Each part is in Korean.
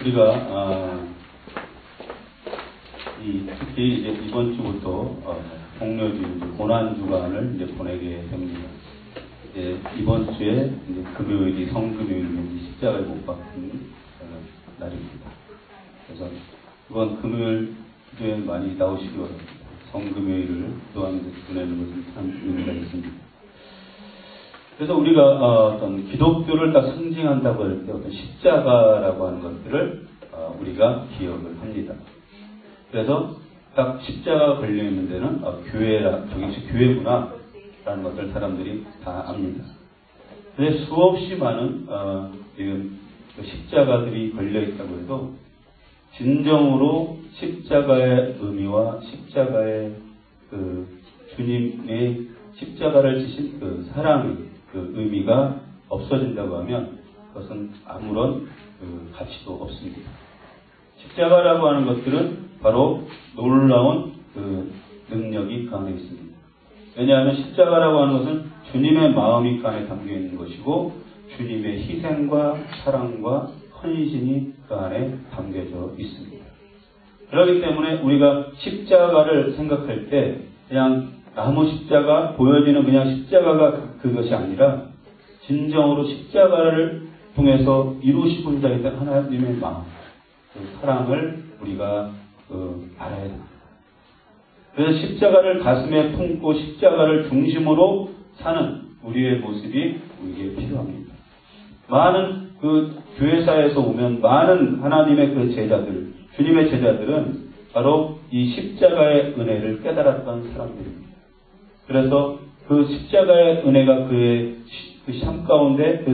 우리가 특히 이제 이번 주부터 복료주 고난 주간을 이제 보내게 됩니다. 이제 이번 주에 이제 금요일이 성금요일인 십자가에 못 박힌 날입니다. 그래서 이번 금요일 기도에 많이 나오시기 바랍니다. 성금요일을 기도하면서 보내는 것은 참 의미가 있습니다. 그래서 우리가 어떤 기독교를 딱 상징한다고 할 때 어떤 십자가라고 하는 것들을 우리가 기억을 합니다. 그래서 딱 십자가가 걸려있는 데는 저기 교회구나 라는 것들 사람들이 다 압니다. 근데 수없이 많은 십자가들이 걸려있다고 해도 진정으로 십자가의 의미와 십자가의 주님의 십자가를 지신 사랑의 의미가 없어진다고 하면 그것은 아무런 가치도 없습니다. 십자가라고 하는 것들은 바로 놀라운 능력이 그 안에 있습니다. 왜냐하면 십자가라고 하는 것은 주님의 마음이 그 안에 담겨 있는 것이고 주님의 희생과 사랑과 헌신이 그 안에 담겨져 있습니다. 그렇기 때문에 우리가 십자가를 생각할 때 그냥 나무 십자가, 보여지는 그냥 십자가가 그것이 아니라 진정으로 십자가를 통해서 이루시고자 했던 하나님의 마음, 사랑을 우리가 알아야 됩니다. 그래서 십자가를 가슴에 품고 십자가를 중심으로 사는 우리의 모습이 우리에게 필요합니다. 많은 교회사에서 오면 많은 하나님의 제자들, 주님의 제자들은 바로 이 십자가의 은혜를 깨달았던 사람들입니다. 그래서 그 십자가의 은혜가 그의 삶 가운데,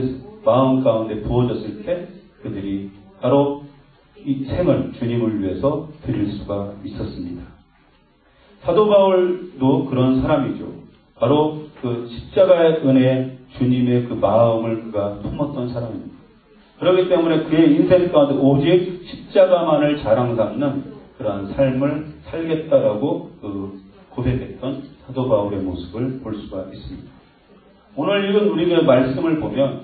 마음 가운데 부어졌을 때 그들이 바로 이 생을 주님을 위해서 드릴 수가 있었습니다. 사도 바울도 그런 사람이죠. 바로 십자가의 은혜, 주님의 마음을 그가 품었던 사람입니다. 그렇기 때문에 그의 인생 가운데 오직 십자가만을 자랑 삼는 그러한 삶을 살겠다라고 고백했던 사도 바울의 모습을 볼 수가 있습니다. 오늘 읽은 우리의 말씀을 보면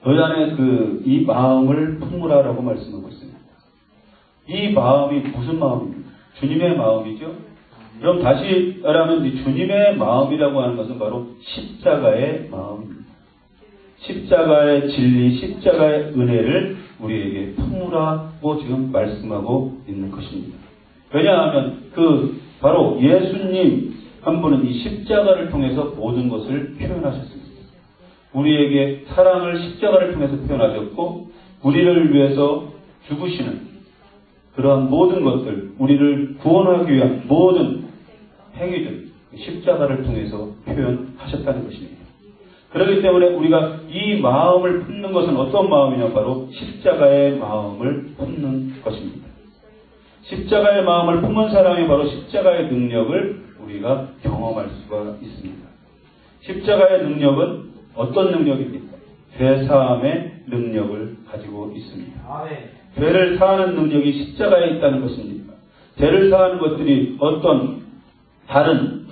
너희 안에 이 마음을 품으라라고 말씀하고 있습니다. 이 마음이 무슨 마음입니까? 주님의 마음이죠. 그럼 다시 말하면 이 주님의 마음이라고 하는 것은 바로 십자가의 마음입니다. 십자가의 진리, 십자가의 은혜를 우리에게 품으라고 지금 말씀하고 있는 것입니다. 왜냐하면 바로 예수님 한 분은 이 십자가를 통해서 모든 것을 표현하셨습니다. 우리에게 사랑을 십자가를 통해서 표현하셨고 우리를 위해서 죽으시는 그러한 모든 것들, 우리를 구원하기 위한 모든 행위들 십자가를 통해서 표현하셨다는 것입니다. 그렇기 때문에 우리가 이 마음을 품는 것은 어떤 마음이냐? 바로 십자가의 마음을 품는 것입니다. 십자가의 마음을 품은 사람이 바로 십자가의 능력을 우리가 경험할 수가 있습니다. 십자가의 능력은 어떤 능력입니까? 죄사함의 능력을 가지고 있습니다. 죄를 사하는 능력이 십자가에 있다는 것입니다. 죄를 사하는 것들이 다른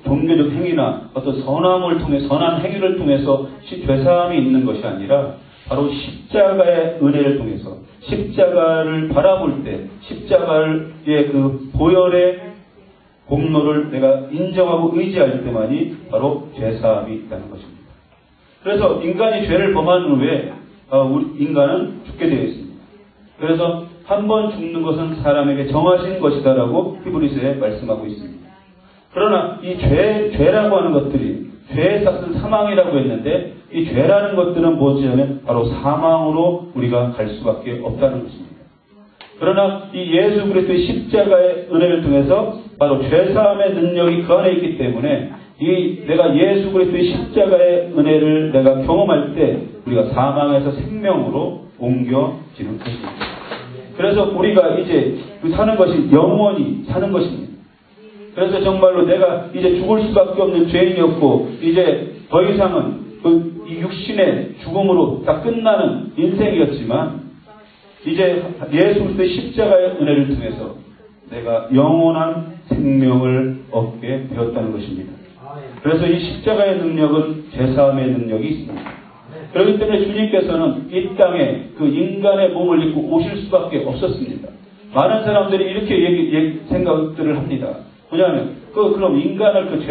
종교적 행위나 어떤 선한 행위를 통해서 죄사함이 있는 것이 아니라 바로 십자가의 은혜를 통해서 십자가를 바라볼 때 십자가의 보혈의 공로를 내가 인정하고 의지할 때만이 바로 죄사함이 있다는 것입니다. 그래서 인간이 죄를 범한 후에 인간은 죽게 되어 있습니다. 그래서 한 번 죽는 것은 사람에게 정하신 것이다라고 히브리서에 말씀하고 있습니다. 그러나 이 죄라고 하는 것들이 죄의 삭은 사망이라고 했는데 이 죄라는 것들은 뭐냐면 바로 사망으로 우리가 갈 수밖에 없다는 것입니다. 그러나 이 예수 그리스도의 십자가의 은혜를 통해서 바로 죄사함의 능력이 그 안에 있기 때문에 내가 예수 그리스도의 십자가의 은혜를 내가 경험할 때 우리가 사망에서 생명으로 옮겨지는 것입니다. 그래서 우리가 이제 사는 것이 영원히 사는 것입니다. 그래서 정말로 내가 이제 죽을 수밖에 없는 죄인이었고 이제 더 이상은 이 육신의 죽음으로 다 끝나는 인생이었지만 이제 예수 그리스도의 십자가의 은혜를 통해서 내가 영원한 생명을 얻게 되었다는 것입니다. 그래서 이 십자가의 능력은 죄사함의 능력이 있습니다. 그렇기 때문에 주님께서는 이 땅에 그 인간의 몸을 입고 오실 수밖에 없었습니다. 많은 사람들이 이렇게 생각들을 합니다. 뭐냐면, 그럼 인간을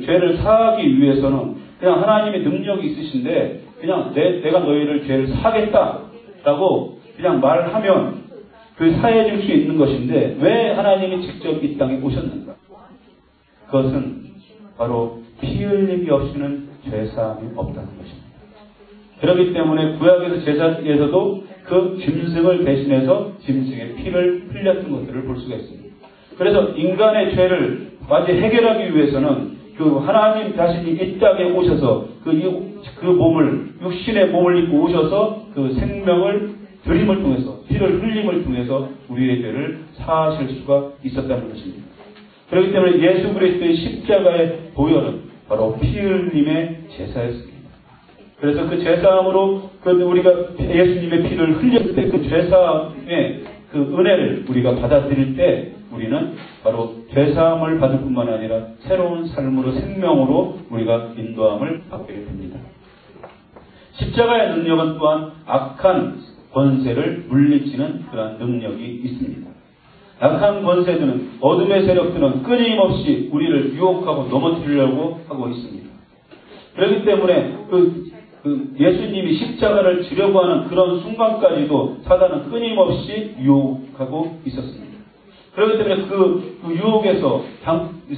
죄를 사하기 위해서는 그냥 하나님의 능력이 있으신데, 그냥 내가 너희를 죄를 사하겠다라고 그냥 말하면 사해줄 수 있는 것인데, 왜 하나님이 직접 이 땅에 오셨는가? 그것은 바로 피 흘림이 없이는 죄사함이 없다는 것입니다. 그렇기 때문에 구약에서 제사에서도 그 짐승을 대신해서 짐승의 피를 흘렸던 것들을 볼 수가 있습니다. 그래서 인간의 죄를 완전히 해결하기 위해서는 그 하나님 자신이 이 땅에 오셔서 그 몸을, 육신의 몸을 입고 오셔서 그 생명을 드림을 통해서, 피를 흘림을 통해서 우리의 죄를 사하실 수가 있었다는 것입니다. 그렇기 때문에 예수 그리스도의 십자가의 보혈은 바로 피 흘림의 제사였습니다. 그래서 그 제사함으로 우리가 예수님의 피를 흘릴 때 그 제사함의 그 은혜를 우리가 받아들일 때 우리는 바로 죄사함을 받을 뿐만 아니라 새로운 삶으로, 생명으로 우리가 인도함을 받게 됩니다. 십자가의 능력은 또한 악한 권세를 물리치는 그러한 능력이 있습니다. 악한 권세들은, 어둠의 세력들은 끊임없이 우리를 유혹하고 넘어뜨리려고 하고 있습니다. 그렇기 때문에 예수님이 십자가를 지려고 하는 그런 순간까지도 사단은 끊임없이 유혹하고 있었습니다. 그렇기 때문에 그 유혹에서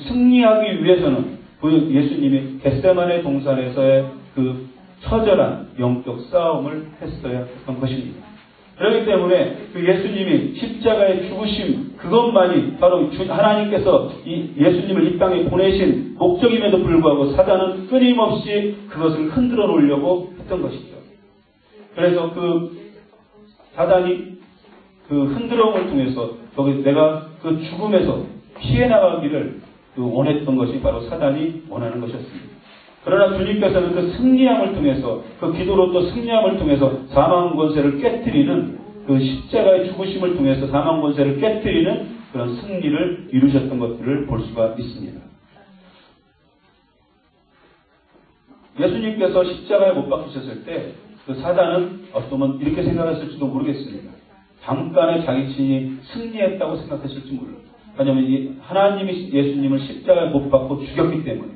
승리하기 위해서는 예수님이 겟세마네 동산에서의 그 처절한 영적 싸움을 했어야 했던 것입니다. 그렇기 때문에 예수님이 십자가의 죽으심, 그것만이 바로 하나님께서 예수님을 이 땅에 보내신 목적임에도 불구하고 사단은 끊임없이 그것을 흔들어 놓으려고 했던 것이죠. 그래서 사단이 흔들어움을 통해서 내가 죽음에서 피해 나가기를 원했던 것이 바로 사단이 원하는 것이었습니다. 그러나 주님께서는 승리함을 통해서, 기도로 또 승리함을 통해서 사망 권세를 깨뜨리는, 십자가의 죽으심을 통해서 사망 권세를 깨뜨리는 그런 승리를 이루셨던 것들을 볼 수가 있습니다. 예수님께서 십자가에 못 박히셨을 때 사단은 어쩌면 이렇게 생각했을지도 모르겠습니다. 잠깐의 자기 친히 승리했다고 생각했을지 몰라요. 왜냐하면 하나님이 예수님을 십자가에 못 박고 죽였기 때문에.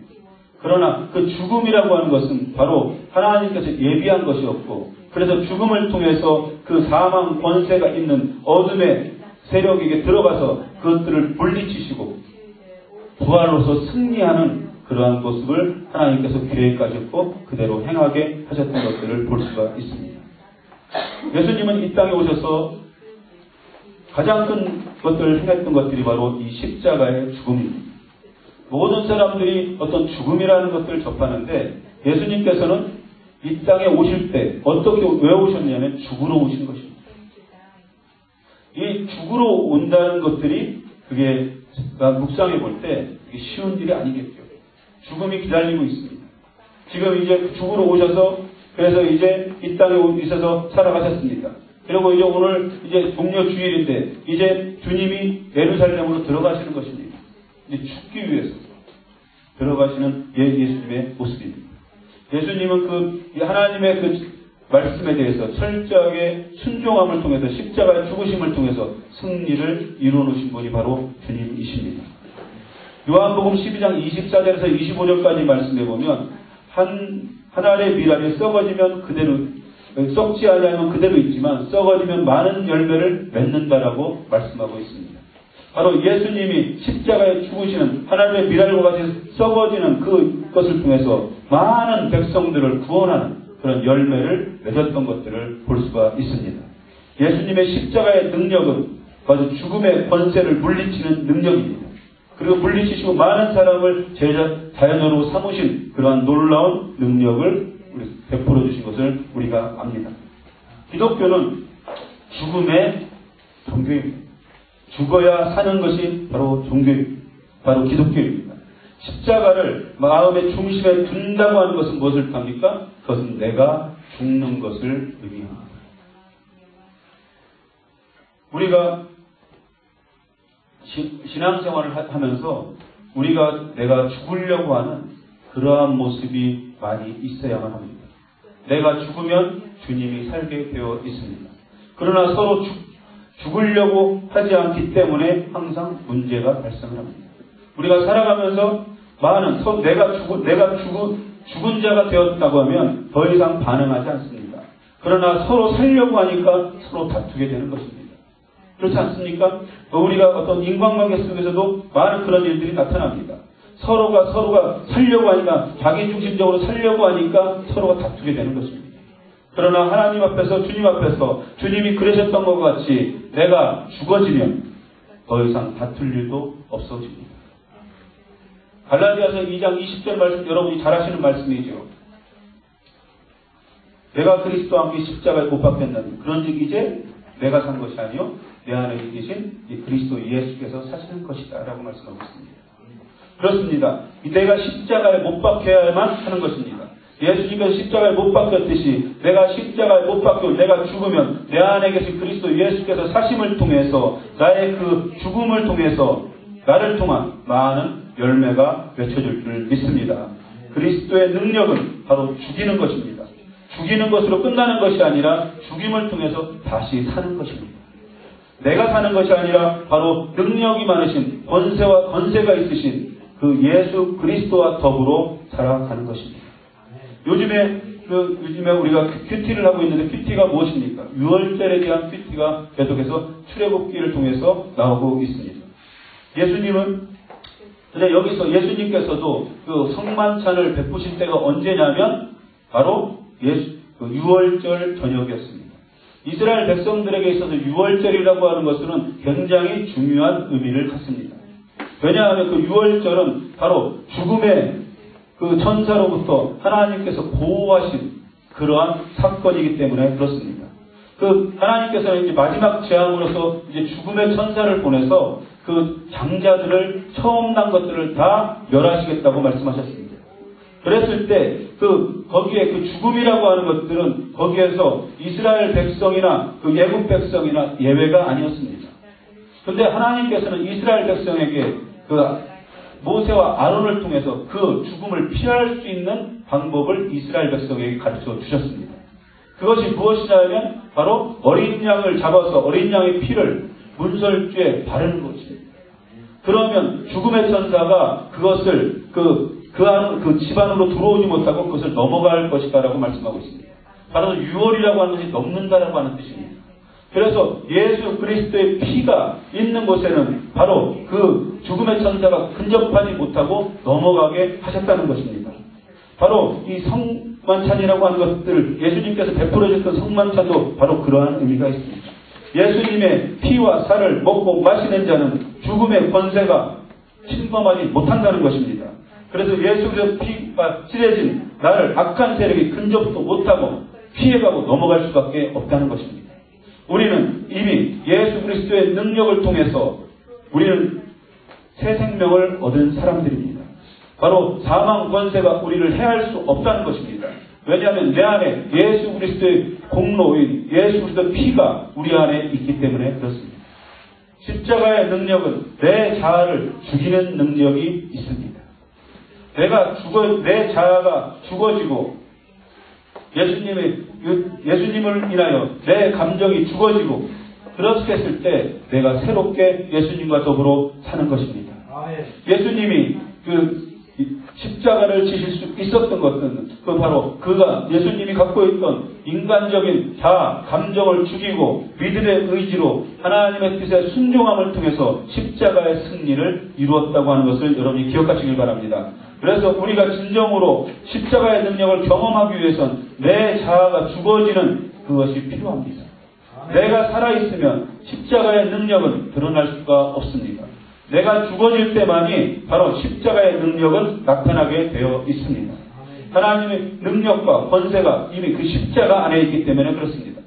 그러나 그 죽음이라고 하는 것은 바로 하나님께서 예비한 것이었고, 그래서 죽음을 통해서 그 사망 권세가 있는 어둠의 세력에게 들어가서 그것들을 물리치시고 부활로서 승리하는 그러한 모습을 하나님께서 계획하셨고 그대로 행하게 하셨던 것들을 볼 수가 있습니다. 예수님은 이 땅에 오셔서 가장 큰 것들을 행했던 것들이 바로 이 십자가의 죽음입니다. 모든 사람들이 어떤 죽음이라는 것들을 접하는데 예수님께서는 이 땅에 오실 때 어떻게 왜 오셨냐면 죽으러 오신 것입니다. 이 죽으러 온다는 것들이 그게 묵상해 볼 때 쉬운 일이 아니겠죠. 죽음이 기다리고 있습니다. 지금 이제 죽으러 오셔서 그래서 이제 이 땅에 있어서 살아가셨습니다. 그리고 이제 오늘 이제 종려 주일인데 이제 주님이 예루살렘으로 들어가시는 것입니다. 이제 죽기 위해서 들어가시는 예수님의 모습입니다. 예수님은 하나님의 말씀에 대해서 철저하게 순종함을 통해서 십자가의 죽으심을 통해서 승리를 이루어놓으신 분이 바로 주님이십니다. 요한복음 12장 24절에서 25절까지 말씀해 보면 한 알의 밀알이 썩어지면 그대로 썩지 아니하면 그대로 있지만 썩어지면 많은 열매를 맺는다라고 말씀하고 있습니다. 바로 예수님이 십자가에 죽으시는 하나님의 밀알과 같이 썩어지는 그것을 통해서 많은 백성들을 구원하는 그런 열매를 맺었던 것들을 볼 수가 있습니다. 예수님의 십자가의 능력은 바로 죽음의 권세를 물리치는 능력입니다. 그리고 물리치시고 많은 사람을 자연으로 삼으신 그러한 놀라운 능력을 베풀어 주신 것을 우리가 압니다. 기독교는 죽음의 종교입니다. 죽어야 사는 것이 바로 종교입니다. 바로 기독교입니다. 십자가를 마음의 중심에 둔다고 하는 것은 무엇을 뜻합니까? 그것은 내가 죽는 것을 의미합니다. 우리가 신앙생활을 하면서 내가 죽으려고 하는 그러한 모습이 많이 있어야만 합니다. 내가 죽으면 주님이 살게 되어 있습니다. 그러나 서로 죽으려고 하지 않기 때문에 항상 문제가 발생을 합니다. 우리가 살아가면서 많은 내가 죽은 자가 되었다고 하면 더 이상 반응하지 않습니다. 그러나 서로 살려고 하니까 서로 다투게 되는 것입니다. 그렇지 않습니까? 우리가 어떤 인간관계 속에서도 많은 그런 일들이 나타납니다. 서로가 살려고 하니까, 자기 중심적으로 살려고 하니까 서로가 다투게 되는 것입니다. 그러나 하나님 앞에서, 주님 앞에서 주님이 그러셨던 것 같이 내가 죽어지면 더 이상 다툴 일도 없어집니다. 갈라디아서 2장 20절 말씀, 여러분이 잘 아시는 말씀이죠. 내가 그리스도와 함께 십자가에 못 박혔나니 그런즉 이제 내가 산 것이 아니요 내 안에 계신 이 그리스도 예수께서 사시는 것이다 라고 말씀하고 있습니다. 그렇습니다. 내가 십자가에 못 박혀야만 하는 것입니다. 예수님께서 십자가에 못 박혔듯이 내가 십자가에 못 박혀 내가 죽으면 내 안에 계신 그리스도 예수께서 사심을 통해서 나의 그 죽음을 통해서 나를 통한 많은 열매가 맺혀질 줄 믿습니다. 그리스도의 능력은 바로 죽이는 것입니다. 죽이는 것으로 끝나는 것이 아니라 죽임을 통해서 다시 사는 것입니다. 내가 사는 것이 아니라 바로 능력이 많으신 권세와 건세가 있으신 그 예수 그리스도와 더불어 살아가는 것입니다. 요즘에 우리가 큐티를 하고 있는데 큐티가 무엇입니까? 유월절에 대한 큐티가 계속해서 출애굽기를 통해서 나오고 있습니다. 여기서 예수님께서도 그 성만찬을 베푸신 때가 언제냐면 바로 유월절 저녁이었습니다. 이스라엘 백성들에게 있어서 유월절이라고 하는 것은 굉장히 중요한 의미를 갖습니다. 왜냐하면 그 유월절은 바로 죽음의 그 천사로부터 하나님께서 보호하신 그러한 사건이기 때문에 그렇습니다. 그 하나님께서는 이제 마지막 재앙으로서 이제 죽음의 천사를 보내서 그 장자들을 처음 난 것들을 다 멸하시겠다고 말씀하셨습니다. 그랬을 때 거기에 그 죽음이라고 하는 것들은 거기에서 이스라엘 백성이나 그 예국 백성이나 예외가 아니었습니다. 그런데 하나님께서는 이스라엘 백성에게 그 모세와 아론을 통해서 그 죽음을 피할 수 있는 방법을 이스라엘 백성에게 가르쳐 주셨습니다. 그것이 무엇이냐면 바로 어린 양을 잡아서 어린 양의 피를 문설주에 바르는 것입니다. 그러면 죽음의 천사가 그것을 그 집 안으로 들어오지 못하고 그것을 넘어갈 것이다라고 말씀하고 있습니다. 바로 유월이라고 하는 것이 넘는다라고 하는 뜻입니다. 그래서 예수 그리스도의 피가 있는 곳에는 바로 그 죽음의 천사가 근접하지 못하고 넘어가게 하셨다는 것입니다. 바로 이 성만찬이라고 하는 것들, 예수님께서 베풀어 주셨던 성만찬도 바로 그러한 의미가 있습니다. 예수님의 피와 살을 먹고 마시는 자는 죽음의 권세가 침범하지 못한다는 것입니다. 그래서 예수의 피가 칠해진 나를 악한 세력이 근접도 못하고 피해가고 넘어갈 수밖에 없다는 것입니다. 우리는 이미 예수 그리스도의 능력을 통해서 우리는 새 생명을 얻은 사람들입니다. 바로 사망 권세가 우리를 해할 수 없다는 것입니다. 왜냐하면 내 안에 예수 그리스도의 공로인 예수 그리스도의 피가 우리 안에 있기 때문에 그렇습니다. 십자가의 능력은 내 자아를 죽이는 능력이 있습니다. 내 자아가 죽어지고 예수님을 인하여 내 감정이 죽어지고 그렇게 했을 때 내가 새롭게 예수님과 더불어 사는 것입니다. 예수님이 십자가를 지실 수 있었던 것은 바로 예수님이 갖고 있던 인간적인 자아, 감정을 죽이고 믿음의 의지로 하나님의 뜻에 순종함을 통해서 십자가의 승리를 이루었다고 하는 것을 여러분이 기억하시길 바랍니다. 그래서 우리가 진정으로 십자가의 능력을 경험하기 위해선 내 자아가 죽어지는 그것이 필요합니다. 내가 살아있으면 십자가의 능력은 드러날 수가 없습니다. 내가 죽어질 때만이 바로 십자가의 능력은 나타나게 되어 있습니다. 하나님의 능력과 권세가 이미 그 십자가 안에 있기 때문에 그렇습니다.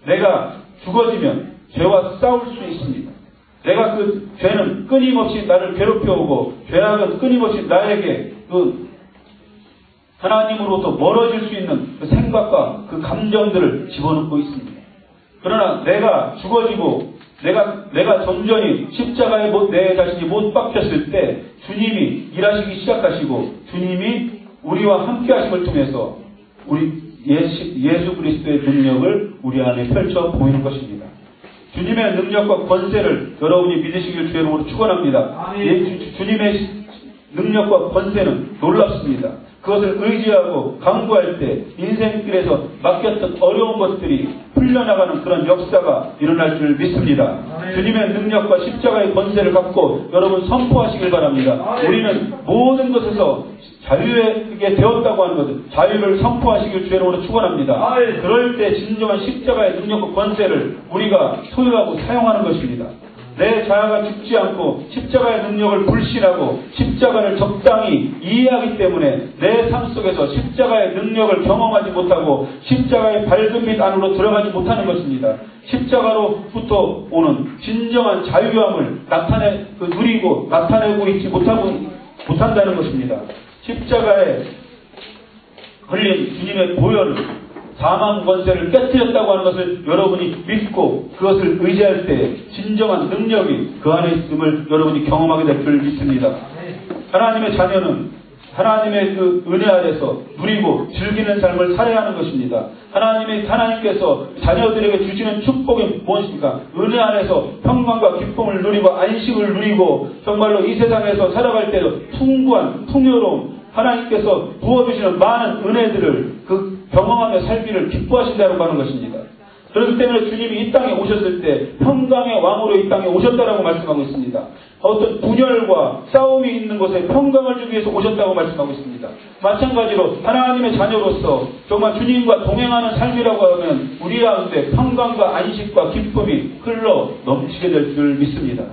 내가 죽어지면 죄와 싸울 수 있습니다. 내가 그 죄는 끊임없이 나를 괴롭혀오고 죄악은 끊임없이 나에게 하나님으로부터 멀어질 수 있는 그 생각과 그 감정들을 집어넣고 있습니다. 그러나 내가 죽어지고 내가 점점이 십자가에 내 자신이 못 박혔을 때 주님이 일하시기 시작하시고 주님이 우리와 함께 하심을 통해서 우리 예수 그리스도의 능력을 우리 안에 펼쳐 보이는 것입니다. 주님의 능력과 권세를 여러분이 믿으시길 주의 이름으로 축원합니다. 주님의 능력과 권세는 놀랍습니다. 그것을 의지하고 강구할 때 인생길에서 맡겼던 어려운 것들이 풀려나가는 그런 역사가 일어날 줄 믿습니다. 주님의 능력과 십자가의 권세를 갖고 여러분 선포하시길 바랍니다. 우리는 모든 것에서 자유하게 되었다고 하는 것은 자유를 선포하시길 주의 이름으로 축원합니다. 그럴 때 진정한 십자가의 능력과 권세를 우리가 소유하고 사용하는 것입니다. 내 자아가 죽지 않고 십자가의 능력을 불신하고 십자가를 적당히 이해하기 때문에 내 삶 속에서 십자가의 능력을 경험하지 못하고 십자가의 밝은 빛 안으로 들어가지 못하는 것입니다. 십자가로부터 오는 진정한 자유함을 누리고 나타내고 있지 못한다는 것입니다. 십자가에 흘린 주님의 보혈, 사망 권세를 깨뜨렸다고 하는 것을 여러분이 믿고 그것을 의지할 때 진정한 능력이 그 안에 있음을 여러분이 경험하게 될 줄 믿습니다. 하나님의 자녀는 하나님의 그 은혜 아래서 누리고 즐기는 삶을 살아야 하는 것입니다. 하나님께서 자녀들에게 주시는 축복이 무엇입니까? 은혜 안에서 평강과 기쁨을 누리고 안식을 누리고 정말로 이 세상에서 살아갈 때도 풍부한 풍요로움, 하나님께서 부어주시는 많은 은혜들을 경험하며 살기를 기뻐하신다고 하는 것입니다. 그렇기 때문에 주님이 이 땅에 오셨을 때 평강의 왕으로 이 땅에 오셨다라고 말씀하고 있습니다. 어떤 분열과 싸움이 있는 곳에 평강을 주기 위해서 오셨다고 말씀하고 있습니다. 마찬가지로 하나님의 자녀로서 정말 주님과 동행하는 삶이라고 하면 우리 가운데 평강과 안식과 기쁨이 흘러 넘치게 될 줄 믿습니다.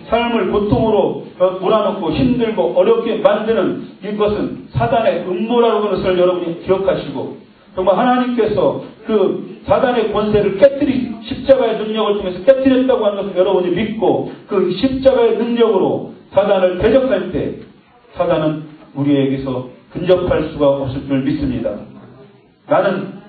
삶을 고통으로 몰아넣고 힘들고 어렵게 만드는 이것은 사단의 음모라는 것을 여러분이 기억하시고 정말 하나님께서 그 사단의 권세를 십자가의 능력을 통해서 깨뜨렸다고 하는 것을 여러분이 믿고 그 십자가의 능력으로 사단을 대적할 때 사단은 우리에게서 근접할 수가 없을 줄 믿습니다. 나는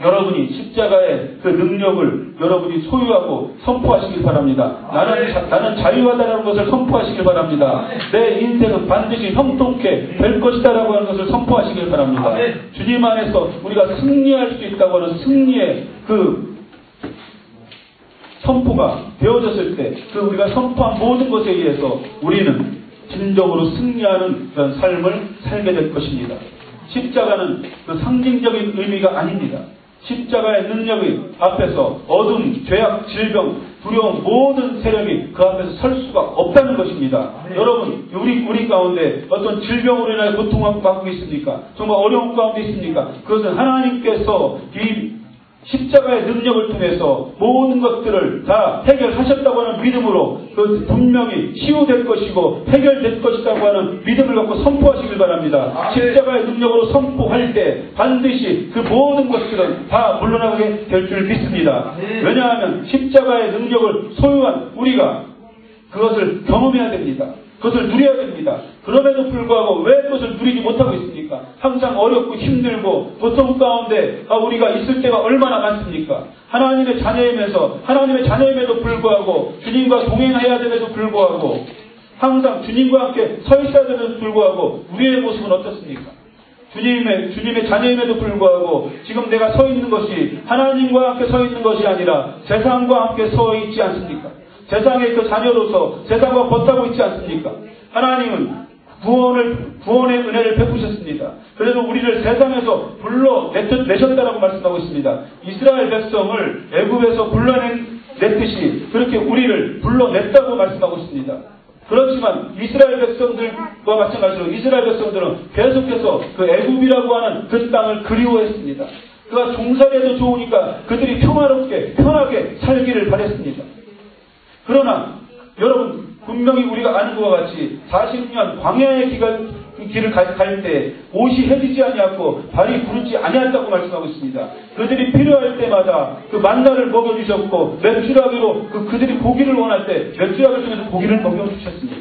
여러분이 십자가의 그 능력을 여러분이 소유하고 선포하시길 바랍니다. 나는 자유하다는 것을 선포하시길 바랍니다. 내 인생은 반드시 형통케 될 것이다라고 하는 것을 선포하시길 바랍니다. 주님 안에서 우리가 승리할 수 있다고 하는 승리의 그 선포가 되어졌을 때 그 우리가 선포한 모든 것에 의해서 우리는 진정으로 승리하는 그런 삶을 살게 될 것입니다. 십자가는 그 상징적인 의미가 아닙니다. 십자가의 능력이 앞에서 어둠, 죄악, 질병, 두려움 모든 세력이 그 앞에서 설 수가 없다는 것입니다. 여러분 우리 가운데 어떤 질병으로 인하여 고통을 받고 있습니까? 정말 어려운 가운데 있습니까? 그것은 하나님께서 이 십자가의 능력을 통해서 모든 것들을 다 해결하셨다고 하는 믿음으로 그 분명히 치유될 것이고 해결될 것이라고 하는 믿음을 갖고 선포하시길 바랍니다. 십자가의 능력으로 선포할 때 반드시 그 모든 것들은 다 물러나게 될 줄 믿습니다. 왜냐하면 십자가의 능력을 소유한 우리가 그것을 경험해야 됩니다. 그것을 누려야 됩니다. 그럼에도 불구하고 왜 그것을 누리지 못하고 있습니까? 항상 어렵고 힘들고 고통 가운데 우리가 있을 때가 얼마나 많습니까? 하나님의 자녀임에도 불구하고 주님과 동행해야 됨에도 불구하고 항상 주님과 함께 서 있어야 됨에도 불구하고 우리의 모습은 어떻습니까? 주님의 자녀임에도 불구하고 지금 내가 서 있는 것이 하나님과 함께 서 있는 것이 아니라 세상과 함께 서 있지 않습니까? 세상의 그 자녀로서 세상과 버타고 있지 않습니까? 하나님은 구원의 은혜를 베푸셨습니다. 그래서 우리를 세상에서 불러내셨다라고 말씀하고 있습니다. 이스라엘 백성을 애굽에서 불러냈듯이 그렇게 우리를 불러냈다고 말씀하고 있습니다. 그렇지만 이스라엘 백성들과 마찬가지로 이스라엘 백성들은 계속해서 그 애굽이라고 하는 그 땅을 그리워했습니다. 그가 종살이해도 좋으니까 그들이 평화롭게 편하게 살기를 바랬습니다. 그러나 여러분 분명히 우리가 아는 것과 같이 40년 광야의 길을 갈 때 옷이 해지지 아니하고 발이 부르지 아니했다고 말씀하고 있습니다. 그들이 필요할 때마다 그 만나를 먹여주셨고 메추라기로 그들이 고기를 원할 때 메추라기를 통해서 고기를 먹여주셨습니다.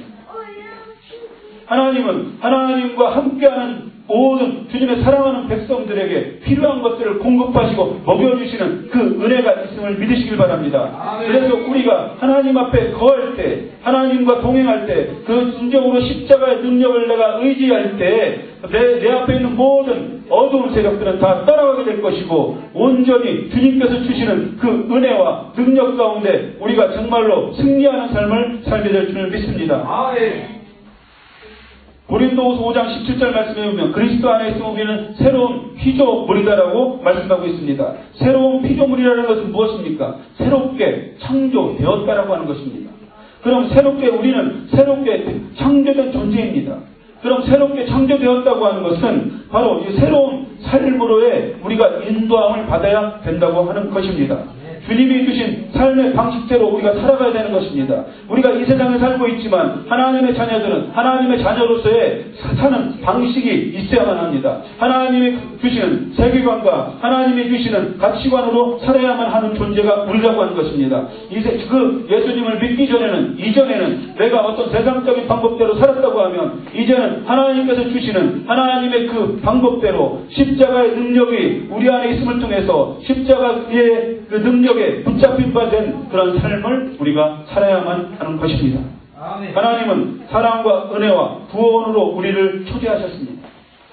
하나님은 하나님과 함께하는 모든 주님의 사랑하는 백성들에게 필요한 것들을 공급하시고 먹여주시는 그 은혜가 있음을 믿으시길 바랍니다. 그래서 우리가 하나님 앞에 거할 때, 하나님과 동행할 때, 그 진정으로 십자가의 능력을 내가 의지할 때 내 앞에 있는 모든 어두운 세력들은 다 따라가게 될 것이고, 온전히 주님께서 주시는 그 은혜와 능력 가운데 우리가 정말로 승리하는 삶을 살게 될 줄을 믿습니다. 고린도후서 5장 17절 말씀에 보면 그리스도 안에 있으면 우리는 새로운 피조물이다라고 말씀하고 있습니다. 새로운 피조물이라는 것은 무엇입니까? 새롭게 창조되었다라고 하는 것입니다. 그럼 우리는 새롭게 창조된 존재입니다. 그럼 새롭게 창조되었다고 하는 것은 바로 이 새로운 삶으로의 우리가 인도함을 받아야 된다고 하는 것입니다. 주님이 주신 삶의 방식대로 우리가 살아가야 되는 것입니다. 우리가 이 세상에 살고 있지만 하나님의 자녀들은 하나님의 자녀로서의 사는 방식이 있어야만 합니다. 하나님이 주시는 세계관과 하나님이 주시는 가치관으로 살아야만 하는 존재가 우리라고 하는 것입니다. 그 예수님을 믿기 이전에는 내가 어떤 세상적인 방법대로 살았다고 하면 이제는 하나님께서 주시는 하나님의 그 방법대로 십자가의 능력이 우리 안에 있음을 통해서 십자가의 그 능력에 붙잡힌 바 된 그런 삶을 우리가 살아야만 하는 것입니다. 하나님은 사랑과 은혜와 구원으로 우리를 초대하셨습니다.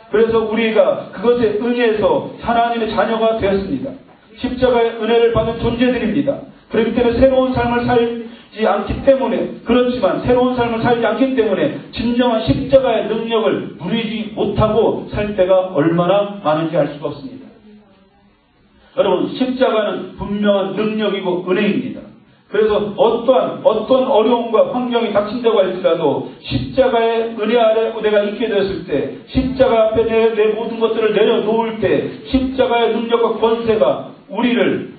그래서 우리가 그것에 응해서 하나님의 자녀가 되었습니다. 십자가의 은혜를 받은 존재들입니다. 그렇기 때문에 새로운 삶을 살지 않기 때문에, 그렇지만 새로운 삶을 살지 않기 때문에 진정한 십자가의 능력을 누리지 못하고 살 때가 얼마나 많은지 알 수가 없습니다. 여러분, 십자가는 분명한 능력이고 은혜입니다. 그래서 어떠한 어려움과 환경이 닥친다고 할지라도 십자가의 은혜 아래 내가 있게 되었을 때, 십자가 앞에 내 모든 것들을 내려놓을 때 십자가의 능력과 권세가 우리를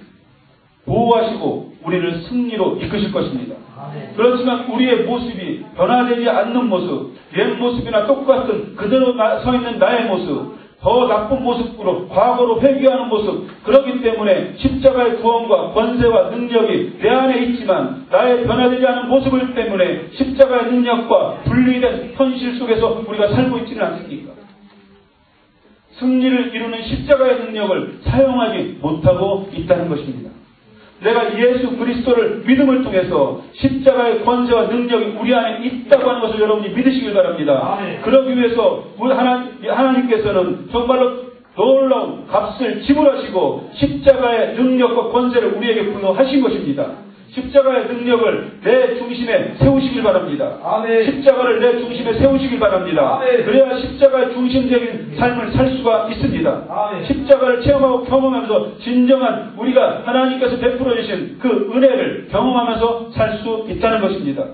보호하시고 우리를 승리로 이끄실 것입니다. 그렇지만 우리의 모습이 변화되지 않는 모습, 옛 모습이나 똑같은 그대로 서 있는 나의 모습, 더 나쁜 모습으로 과거로 회귀하는 모습, 그렇기 때문에 십자가의 구원과 권세와 능력이 내 안에 있지만 나의 변화되지 않은 모습을 때문에 십자가의 능력과 분리된 현실 속에서 우리가 살고 있지는 않습니까? 승리를 이루는 십자가의 능력을 사용하지 못하고 있다는 것입니다. 내가 예수 그리스도를 믿음을 통해서 십자가의 권세와 능력이 우리 안에 있다고 하는 것을 여러분이 믿으시길 바랍니다. 그러기 위해서 하나님께서는 정말로 놀라운 값을 지불하시고 십자가의 능력과 권세를 우리에게 부여하신 것입니다. 십자가의 능력을 내 중심에 세우시길 바랍니다. 십자가를 내 중심에 세우시길 바랍니다. 그래야 십자가의 중심적인 삶을 살 수가 있습니다. 십자가를 체험하고 경험하면서 진정한 우리가 하나님께서 베풀어 주신 그 은혜를 경험하면서 살 수 있다는 것입니다.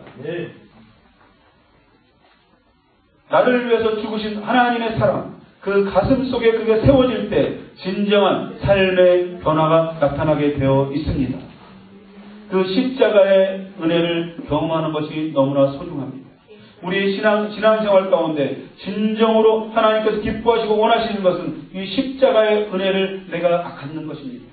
나를 위해서 죽으신 하나님의 사랑, 그 가슴 속에 그게 세워질 때 진정한 삶의 변화가 나타나게 되어 있습니다. 그 십자가의 은혜를 경험하는 것이 너무나 소중합니다. 우리의 신앙생활 가운데 진정으로 하나님께서 기뻐하시고 원하시는 것은 이 십자가의 은혜를 내가 갖는 것입니다.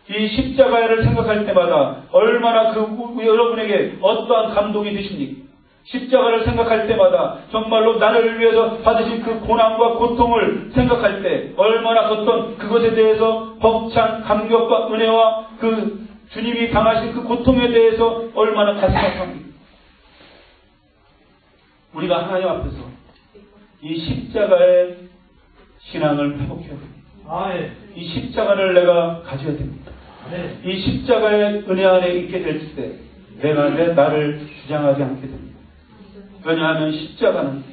이 십자가를 생각할 때마다 얼마나 여러분에게 어떠한 감동이 드십니까? 십자가를 생각할 때마다 정말로 나를 위해서 받으신 그 고난과 고통을 생각할 때 얼마나 어떤 그것에 대해서 벅찬 감격과 은혜와 그 주님이 당하신 그 고통에 대해서 얼마나 가슴 아픕니까? 우리가 하나님 앞에서 이 십자가의 신앙을 회복해야 됩니다. 이 십자가를 내가 가져야 됩니다. 이 십자가의 은혜 안에 있게 될 때 내가 나를 주장하지 않게 됩니다. 왜냐하면 십자가는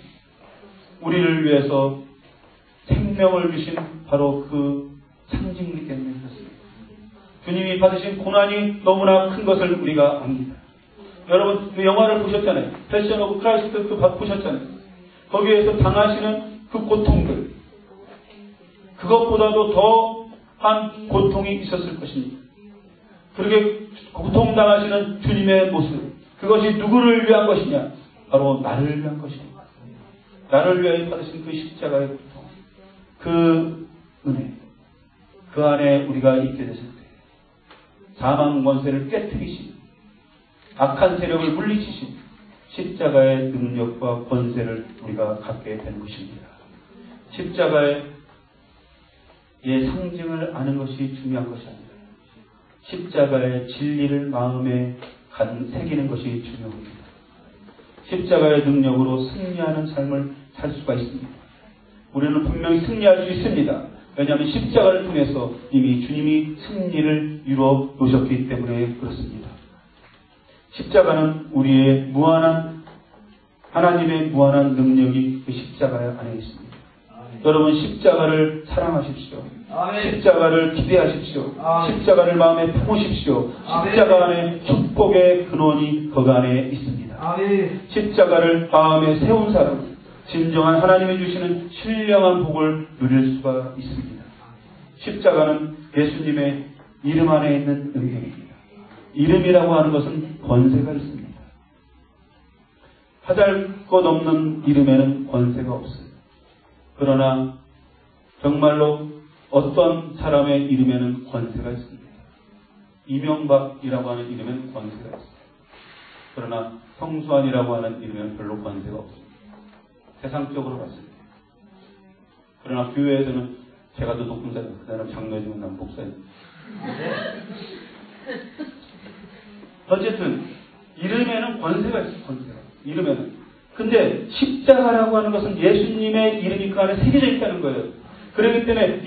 우리를 위해서 생명을 주신 바로 그 상징이기 때문에 그렇습니다. 주님이 받으신 고난이 너무나 큰 것을 우리가 압니다. 여러분 그 영화를 보셨잖아요. 패션 오브 크라이스트 보셨잖아요. 거기에서 당하시는 그 고통들, 그것보다도 더한 고통이 있었을 것입니다. 그렇게 고통당하시는 주님의 모습, 그것이 누구를 위한 것이냐? 바로 나를 위한 것입니다. 나를 위하여 받으신 그 십자가의 고통, 그 은혜, 그 안에 우리가 있게 됐을 때 사망 권세를 깨뜨리신, 악한 세력을 물리치신 십자가의 능력과 권세를 우리가 갖게 되는 것입니다. 십자가의 상징을 아는 것이 중요한 것이 아니라 십자가의 진리를 마음에 새기는 것이 중요합니다. 십자가의 능력으로 승리하는 삶을 살 수가 있습니다. 우리는 분명히 승리할 수 있습니다. 왜냐하면 십자가를 통해서 이미 주님이 승리를 이루어 놓으셨기 때문에 그렇습니다. 십자가는 우리의 무한한 하나님의 무한한 능력이 그 십자가 안에 있습니다. 여러분 십자가를 사랑하십시오. 십자가를 기대하십시오. 십자가를 마음에 품으십시오. 십자가 안에 축복의 근원이 그 안에 있습니다. 십자가를 마음에 세운 사람 진정한 하나님이 주시는 신령한 복을 누릴 수가 있습니다. 십자가는 예수님의 이름 안에 있는 능력입니다. 이름이라고 하는 것은 권세가 있습니다. 하잘것없는 이름에는 권세가 없어요. 그러나 정말로 어떤 사람의 이름에는 권세가 있습니다. 이명박이라고 하는 이름에는 권세가 있습니다. 그러나 성수환이라고 하는 이름에는 별로 권세가 없습니다. 세상적으로 봤습니다. 그러나 교회에서는 제가 더 높은 사람, 그 사람 장로지만 난 목사님. 어쨌든 이름에는 권세가 있어요. 권세가. 이름에는. 근데 십자가라고 하는 것은 예수님의 이름이 그 안에 새겨져 있다는 거예요. 그렇기 때문에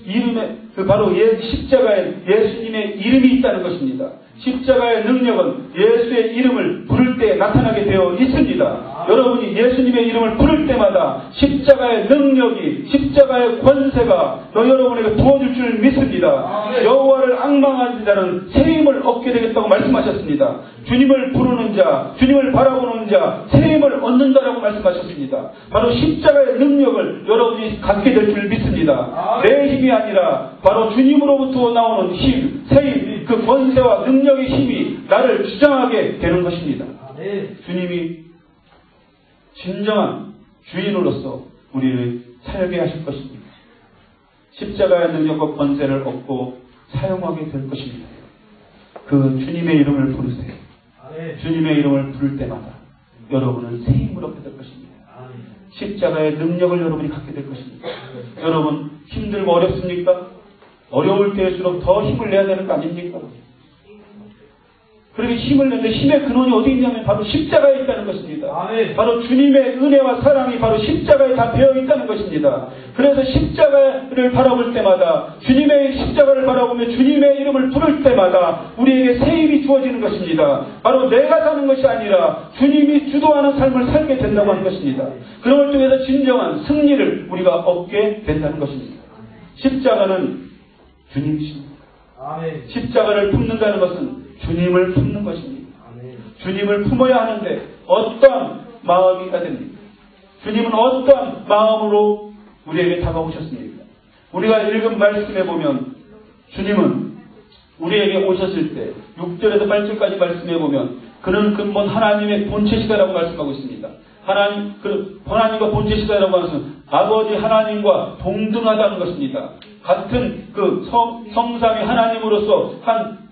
이름에 바로 십자가에 예수님의 이름이 있다는 것입니다. 십자가의 능력은 예수의 이름을 부를 때 나타나게 되어 있습니다. 여러분이 예수님의 이름을 부를 때마다 십자가의 능력이, 십자가의 권세가 여러분에게 부어질 줄 믿습니다. 여호와를 앙망하는 자는 새 힘을 얻게 되겠다고 말씀하셨습니다. 주님을 부르는 자, 주님을 바라보는 자, 새 힘을 얻는다라고 말씀하셨습니다. 바로 십자가의 능력을 여러분이 갖게 될 줄 믿습니다. 내 힘이 아니라 바로 주님으로부터 나오는 힘, 새 힘, 그 권세와 능력의 힘이 나를 주장하게 되는 것입니다. 주님이 진정한 주인으로서 우리를 살게 하실 것입니다. 십자가의 능력과 권세를 얻고 사용하게 될 것입니다. 그 주님의 이름을 부르세요. 주님의 이름을 부를 때마다 여러분은 새 힘을 얻게 될 것입니다. 십자가의 능력을 여러분이 갖게 될 것입니다. 여러분 힘들고 어렵습니까? 어려울 때일수록 더 힘을 내야 되는 거 아닙니까? 그렇게 힘을 내는데 힘의 근원이 어디 있냐면 바로 십자가에 있다는 것입니다. 바로 주님의 은혜와 사랑이 바로 십자가에 다 배어 있다는 것입니다. 그래서 십자가를 바라볼 때마다 주님의 십자가를 바라보며 주님의 이름을 부를 때마다 우리에게 새 힘이 주어지는 것입니다. 바로 내가 사는 것이 아니라 주님이 주도하는 삶을 살게 된다고 하는 것입니다. 그런 걸 통해서 진정한 승리를 우리가 얻게 된다는 것입니다. 십자가는 주님이십니다. 십자가를 품는다는 것은 주님을 품는 것입니다. 주님을 품어야 하는데 어떠한 마음이 됩니까? 주님은 어떠한 마음으로 우리에게 다가오셨습니까? 우리가 읽은 말씀에 보면 주님은 우리에게 오셨을 때 6절에서 8절까지 말씀해 보면 그는 근본 하나님의 본체시다라고 말씀하고 있습니다. 하나님과 본체시다라고 하는 것은 아버지 하나님과 동등하다는 것입니다. 같은 그 성삼위 하나님으로서 한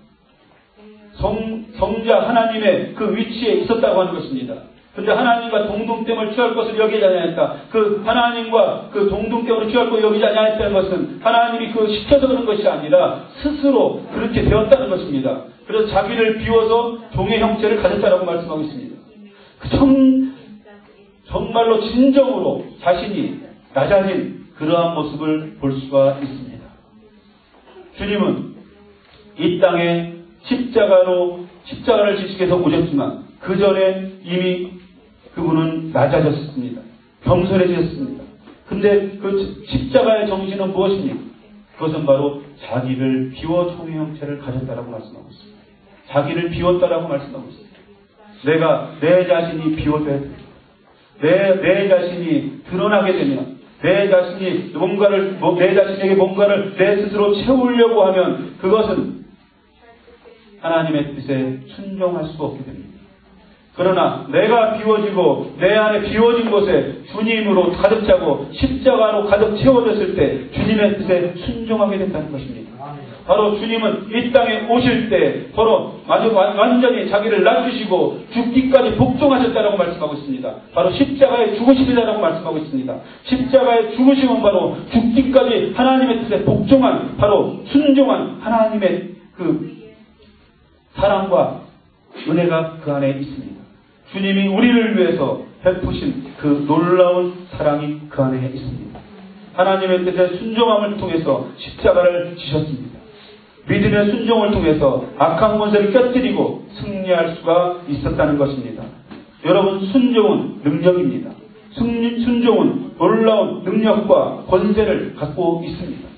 성자 하나님의 그 위치에 있었다고 하는 것입니다. 그런데 하나님과 동등됨을 취할 것을 여기지 아니하였다. 그 하나님과 그 동등됨을 취할 것을 여기지 아니하였다는 것은 하나님이 그 시켜서 그런 것이 아니라 스스로 그렇게 되었다는 것입니다. 그래서 자기를 비워서 종의 형체를 가졌다라고 말씀하고 있습니다. 정말로 진정으로 자신이 낮아진 그러한 모습을 볼 수가 있습니다. 주님은 이 땅에 십자가를 지시기 위해서 오셨지만 그 전에 이미 그분은 낮아졌습니다. 겸손해졌습니다. 근데 그 십자가의 정신은 무엇입니까? 그것은 바로 자기를 비워 종의 형체를 가졌다라고 말씀하고 있습니다. 자기를 비웠다라고 말씀하고 있습니다. 내가 내 자신이 비워져야 됩니다. 내 자신이 드러나게 되면 내 자신에게 뭔가를 내 스스로 채우려고 하면 그것은 하나님의 뜻에 순종할 수 없게 됩니다. 그러나 내가 비워지고 내 안에 비워진 곳에 주님으로 가득 차고 십자가로 가득 채워졌을 때 주님의 뜻에 순종하게 된다는 것입니다. 바로 주님은 이 땅에 오실 때 바로 아주 완전히 자기를 낮추시고 죽기까지 복종하셨다라고 말씀하고 있습니다. 바로 십자가의 죽으심이다라고 말씀하고 있습니다. 십자가의 죽으심은 바로 죽기까지 하나님의 뜻에 복종한, 바로 순종한 하나님의 그 사랑과 은혜가 그 안에 있습니다. 주님이 우리를 위해서 베푸신 그 놀라운 사랑이 그 안에 있습니다. 하나님의 뜻에 순종함을 통해서 십자가를 지셨습니다. 믿음의 순종을 통해서 악한 권세를 깨뜨리고 승리할 수가 있었다는 것입니다. 여러분, 순종은 능력입니다. 순종은 놀라운 능력과 권세를 갖고 있습니다.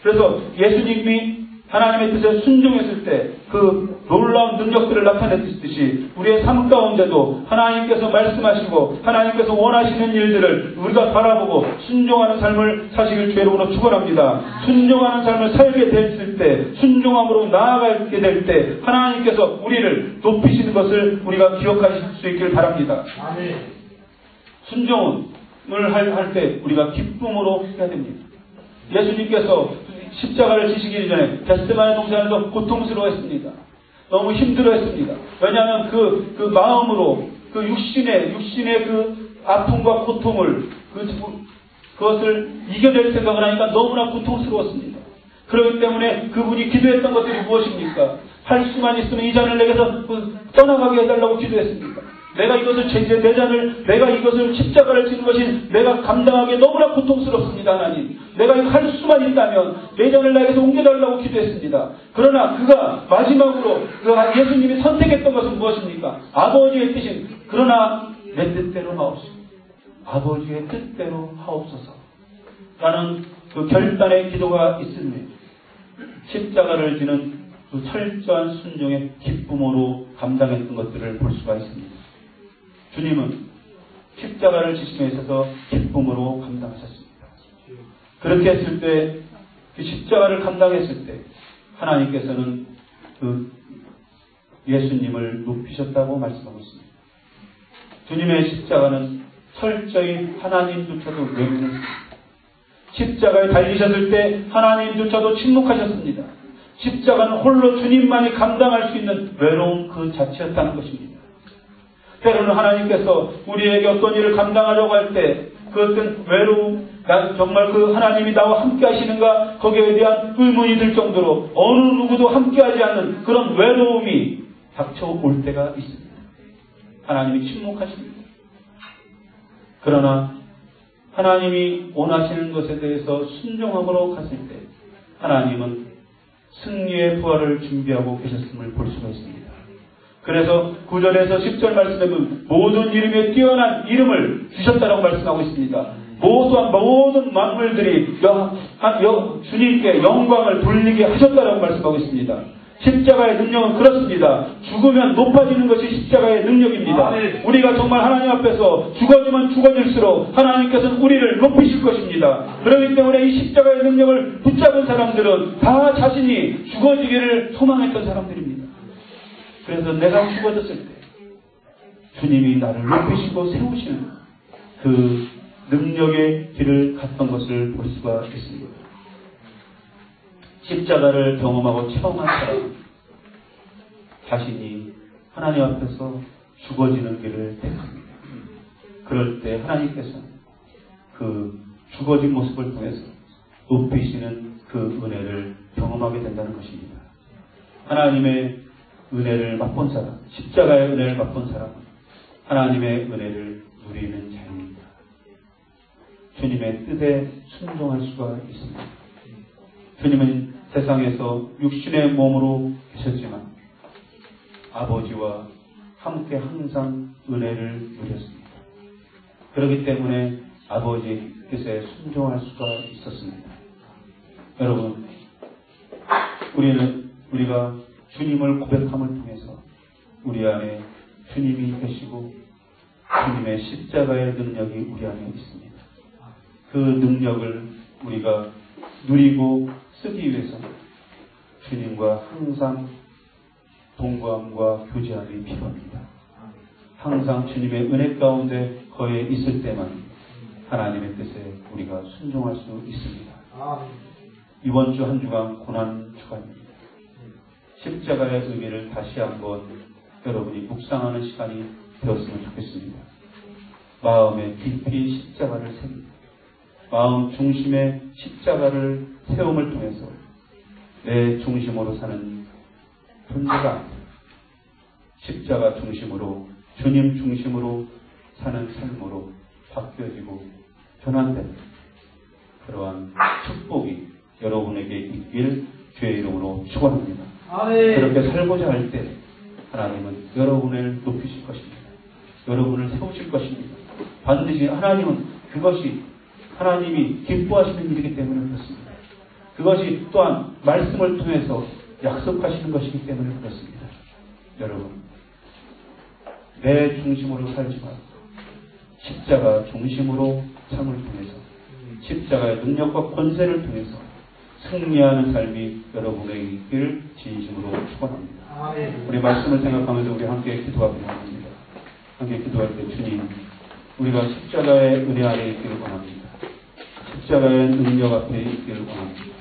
그래서 예수님이 하나님의 뜻에 순종했을 때 그 놀라운 능력들을 나타냈듯이 우리의 삶 가운데도 하나님께서 말씀하시고 하나님께서 원하시는 일들을 우리가 바라보고 순종하는 삶을 사시길 주의 이름으로 축원합니다. 순종하는 삶을 살게 됐을 때, 순종함으로 나아가게 될 때 하나님께서 우리를 높이시는 것을 우리가 기억하실 수 있길 바랍니다. 아멘. 순종을 할 때 우리가 기쁨으로 해야 됩니다. 예수님께서 십자가를 지시기 전에 겟세마네 동산에서 고통스러워했습니다. 너무 힘들어했습니다. 왜냐하면 그 마음으로 그 육신의 그 아픔과 고통을 그것을 이겨낼 생각을 하니까 너무나 고통스러웠습니다. 그렇기 때문에 그분이 기도했던 것들이 무엇입니까? 할 수만 있으면 이 잔을 내게서 떠나가게 해달라고 기도했습니다. 내가 이것을 십자가를 지는 것이 내가 감당하기에 너무나 고통스럽습니다, 하나님. 내가 이거 할 수만 있다면 내 잔을 나에게서 옮겨달라고 기도했습니다. 그러나 그가 마지막으로 예수님이 선택했던 것은 무엇입니까? 아버지의 뜻인, 그러나 내 뜻대로 하옵소서. 아버지의 뜻대로 하옵소서. 라는 그 결단의 기도가 있으니 십자가를 지는 그 철저한 순종의 기쁨으로 감당했던 것들을 볼 수가 있습니다. 주님은 십자가를 지심에 있어서 기쁨으로 감당하셨습니다. 그렇게 했을 때, 그 십자가를 감당했을 때 하나님께서는 그 예수님을 높이셨다고 말씀하고 있습니다. 주님의 십자가는 철저히 하나님조차도 외면했습니다. 십자가에 달리셨을 때 하나님조차도 침묵하셨습니다. 십자가는 홀로 주님만이 감당할 수 있는 외로움 그 자체였다는 것입니다. 때로는 하나님께서 우리에게 어떤 일을 감당하려고 할 때 그 어떤 외로움, 난 정말 그 하나님이 나와 함께 하시는가, 거기에 대한 의문이 들 정도로 어느 누구도 함께하지 않는 그런 외로움이 닥쳐올 때가 있습니다. 하나님이 침묵하십니다. 그러나 하나님이 원하시는 것에 대해서 순종함으로 갔을 때 하나님은 승리의 부활을 준비하고 계셨음을 볼 수가 있습니다. 그래서 9절에서 10절 말씀에 보면 모든 이름에 뛰어난 이름을 주셨다라고 말씀하고 있습니다. 모든 만물들이 주님께 영광을 돌리게 하셨다라고 말씀하고 있습니다. 십자가의 능력은 그렇습니다. 죽으면 높아지는 것이 십자가의 능력입니다. 우리가 정말 하나님 앞에서 죽어지면 죽어질수록 하나님께서는 우리를 높이실 것입니다. 그렇기 때문에 이 십자가의 능력을 붙잡은 사람들은 다 자신이 죽어지기를 소망했던 사람들입니다. 그래서 내가 죽어졌을 때 주님이 나를 높이시고 세우시는 그 능력의 길을 갔던 것을 볼 수가 있습니다. 십자가를 경험하고 체험한 사람은 자신이 하나님 앞에서 죽어지는 길을 택합니다. 그럴 때 하나님께서는 그 죽어진 모습을 통해서 높이시는 그 은혜를 경험하게 된다는 것입니다. 하나님의 은혜를 맛본 사람, 십자가의 은혜를 맛본 사람은 하나님의 은혜를 누리는 자입니다. 주님의 뜻에 순종할 수가 있습니다. 주님은 세상에서 육신의 몸으로 계셨지만 아버지와 함께 항상 은혜를 누렸습니다. 그렇기 때문에 아버지의 뜻에 순종할 수가 있었습니다. 여러분, 우리가 주님을 고백함을 통해서 우리 안에 주님이 계시고 주님의 십자가의 능력이 우리 안에 있습니다. 그 능력을 우리가 누리고 쓰기 위해서 주님과 항상 동거함과 교제함이 필요합니다. 항상 주님의 은혜 가운데 거해 있을 때만 하나님의 뜻에 우리가 순종할 수 있습니다. 이번 주 한 주간 고난 주간입니다. 십자가의 의미를 다시 한번 여러분이 묵상하는 시간이 되었으면 좋겠습니다. 마음에 깊이 십자가를 새깁니다. 마음 중심에 십자가를 세움을 통해서 내 중심으로 사는 존재가 아니다. 십자가 중심으로 주님 중심으로 사는 삶으로 바뀌어지고 변환된 그러한 축복이 여러분에게 있길 주의 이름으로 축원합니다. 그렇게 살고자 할 때 하나님은 여러분을 높이실 것입니다. 여러분을 세우실 것입니다. 반드시 하나님은 그것이 하나님이 기뻐하시는 일이기 때문에 그렇습니다. 그것이 또한 말씀을 통해서 약속하시는 것이기 때문에 그렇습니다. 여러분, 내 중심으로 살지 말고 십자가 중심으로 삶을 통해서 십자가의 능력과 권세를 통해서 승리하는 삶이 여러분에게 있기를 진심으로 축원합니다. 우리 말씀을 생각하면서 우리 함께 기도하기로 합니다. 함께 기도할 때 주님, 우리가 십자가의 은혜 아래 있기를 원합니다. 십자가의 능력 앞에 있기를 원합니다.